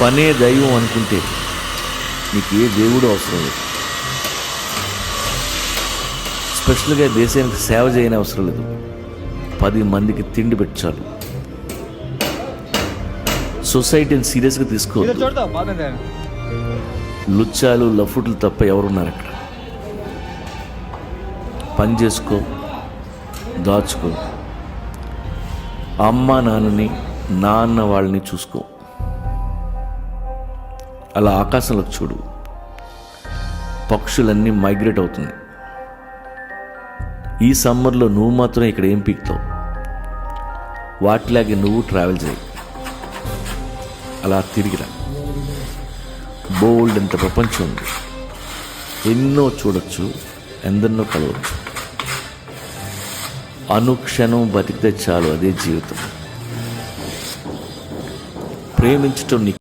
పనే దైవం అనుకుంటే నీకు ఏ దేవుడు అవసరం లేదు. స్పెషల్గా దేశానికి సేవ చేయని అవసరం లేదు. 10 మందికి తిండి పెట్టాలి. సొసైటీని సీరియస్గా తీసుకోవద్దు. లుచ్చాలు లఫుట్లు తప్ప ఎవరున్నారు అక్కడ? పని చేసుకో, దాచుకో, అమ్మ నాన్నని నాన్న వాళ్ళని చూసుకో. అలా ఆకాశంలోకి చూడు, పక్షులన్నీ మైగ్రేట్ అవుతున్నాయి. ఈ సమ్మర్లో నువ్వు మాత్రం ఇక్కడ ఏం పీకుతావు? వాటిలాగే నువ్వు ట్రావెల్ చేయి. అలా తిరిగిరా. బోల్డ్ అంత ప్రపంచం ఉంది. ఎన్నో చూడొచ్చు, ఎందరినో కలవచ్చు. అనుక్షణం బతికితే చాలు, అదే జీవితం. ప్రేమించటం నీ